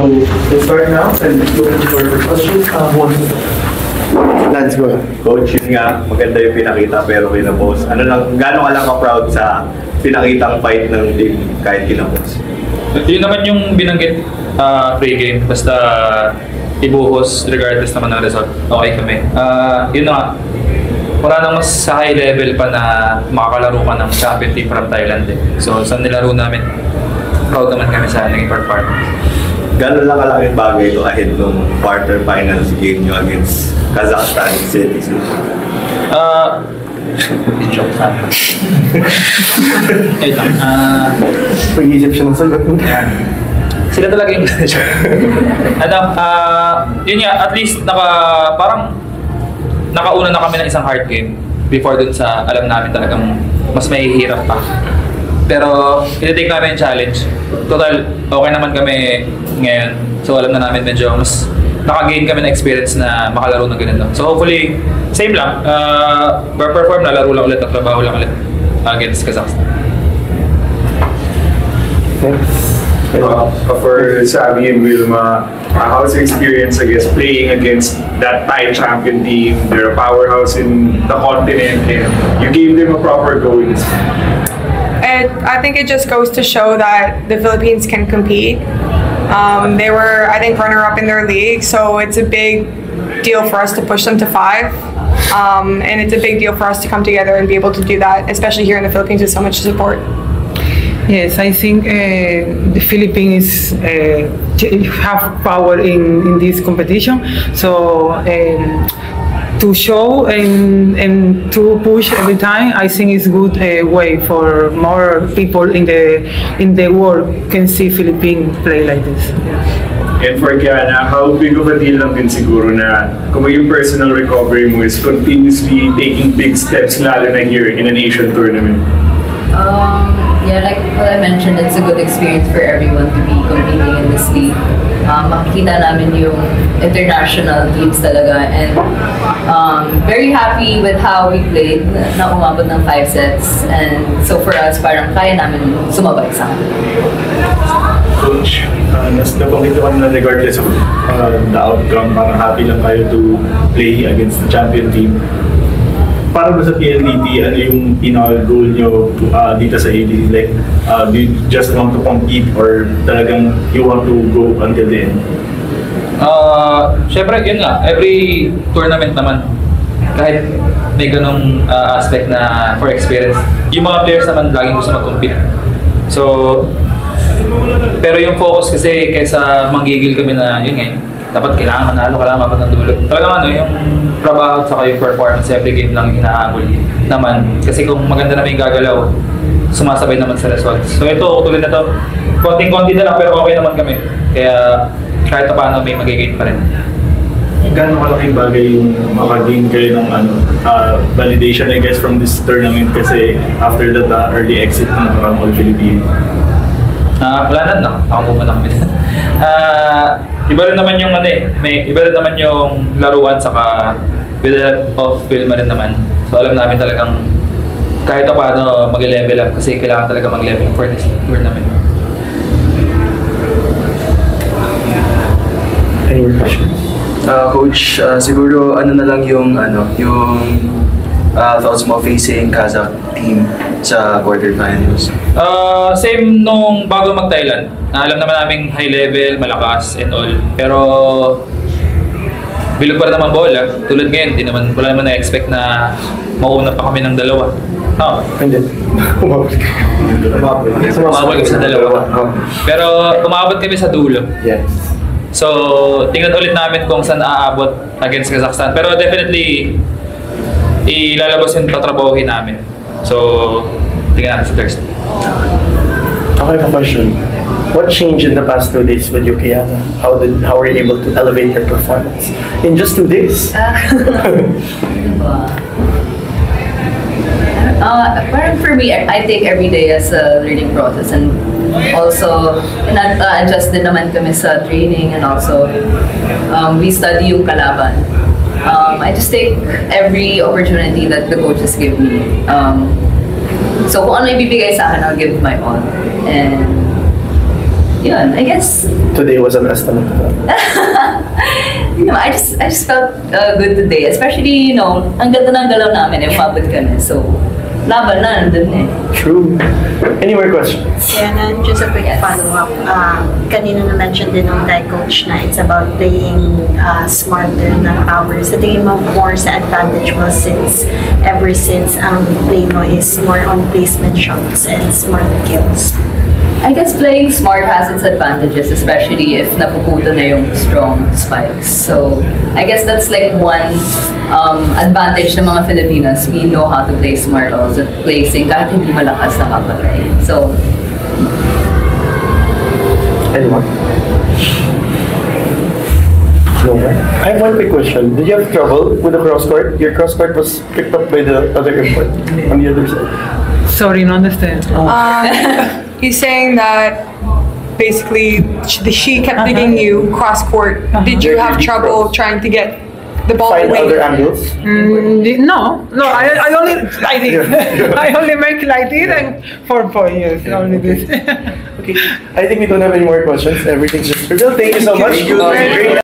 Let's start now and looking for questions. Let's go. Coach, yun nga, maganda yung pinakita pero kinaboss. Ano lang, gano'n ka lang ka-proud sa pinakitang fight ng team kahit kinaboss? Yun naman yung binanggit pre-game. Basta ibuhos regardless naman ng result. Okay kami. Yun na nga. Wala nang mas sa high level pa na makakalaro ka ng champion team from Thailand eh. So sa nilaro namin, proud naman kami sa naging performance. Gano'n lang kalaking bagay ito ahead ng quarterfinals game nyo against Kazakhstan City? Joke sana. Ayun lang. Pag-iisip siya ng sagot. Sila talaga yung yun nga, at least parang nakauna na kami ng isang hard game before dun sa alam namin talagang mas mahihirap pa. Pero iti-take namin yung challenge. Total, okay naman kami ngayon. So alam na namin medyo mas naka-gain kami na experience na makalaro ng ganito. So hopefully, same lang. Perform na, laro lang ulit at trabaho lang ulit against Kazakhstan. For Sabi and Wilma, how's your experience, I guess, playing against that Thai champion team? They're a powerhouse in the continent and you gave them a proper go in this game. I think it just goes to show that the Philippines can compete. They were, I think, runner-up in their league, so it's a big deal for us to push them to 5. And it's a big deal for us to come together and be able to do that, especially here in the Philippines with so much support. Yes, I think the Philippines have power in this competition. So to show and to push every time, I think it's a good way for more people in the world can see Philippines play like this. Yeah. And for Kiana, how big of a deal lang din siguro na kung yung personal recovery mo is continuously taking big steps lalo na here in an Asian tournament? Yeah, like what I mentioned, it's a good experience for everyone to be competing in this league. Makikita namin yung international teams talaga, and very happy with how we played na umabot ng 5 sets, and so for us parang kaya namin sumabay sa akin. Coach, nabanggit naman na regardless of the outcome, parang happy lang kayo to play against the champion team. Para ba sa PLDT, ano yung pinaka-goal nyo dito sa ADT? Like, do you just want to compete or talagang you want to go until the end? Siyempre, yun nga. Every tournament naman, kahit may ganong aspect na for experience, yung mga players naman laging gusto mag-compete. So, pero yung focus kasi kaysa manggigil kami na yun nga, dapat kailangan manalo, kailangan mapat ng dulo. Talagang yung trabaho at saka yung performance every game lang hinahabol naman. Kasi kung maganda naman yung gagalaw, sumasabay naman sa results. So ito, tulad na to, konting-konti na lang pero okay naman kami. Kaya kahit pa paano may mag-gain pa rin. Gano'ng kalaking bagay yung makagain kayo ng validation, I guess, from this tournament kasi after that early exit ng All Philippines? Wala na, ako muna kami. Iba rin naman yung iba rin naman yung laruan saka with the of film rin naman. So alam namin talagang kahit pa paano mag-level up kasi kailangan talaga mag-level for this tournament. Any more questions? Coach, siguro ano na lang yung thoughts mo facing Kazakh team sa quarterfinals? Same nung bago mag-Thailand. Alam naman namin high level, malakas and all. Pero bilog pa rin naman bola. Tulad ngayon, wala naman na-expect na mauna pa kami ng dalawa. Hindi. Umabot kami sa dalawa. Pero umabot kami sa dulo. Yes. So, tingnan ulit namin kung saan aabot against Kazakhstan. Pero definitely, ilalabas yung tatrabahuhin namin. So, tingnan natin sa Thursday. Okay, question. What changed in the past 2 days with you, Kiana? How were you able to elevate your performance in just 2 days? Parang for me, I take every day as a learning process, and also adjust din naman kami sa training, and also we study yung kalaban. I just take every opportunity that the coaches give me. So kung ano ibibigay sa akin, I'll give my all. And yun, I guess. Today was an estimate of that. You know, I just felt good today, especially ang ganda ng galaw namin, umabot kami. So, laban na nandun eh. True. Any more questions? Yeah, and just a quick follow-up. Kanina na-mention din ng Thai coach na it's about playing smarter na power. Sa tingin mo more sa advantage mo ever since ang play mo is more on placement shots and smart kills? I guess playing smart has its advantages, especially if napuputo na yung strong spikes. So, I guess that's like one advantage ng mga Filipinos. We know how to play smart also, placing kahit hindi malakas na kapatay. So, Anyone? No one? I have one quick question. Did you have trouble with the cross court? Your cross court was picked up by the other import on the other side. Sorry, no understand. He's saying that basically she kept giving you cross court. Did you have trouble trying to get the ball Find away? other angles? No, I only like this. I only make like this and 4 points. Yes, only this. Okay. I think we don't have any more questions. Everything's just revealed. Thank you so much. You were great.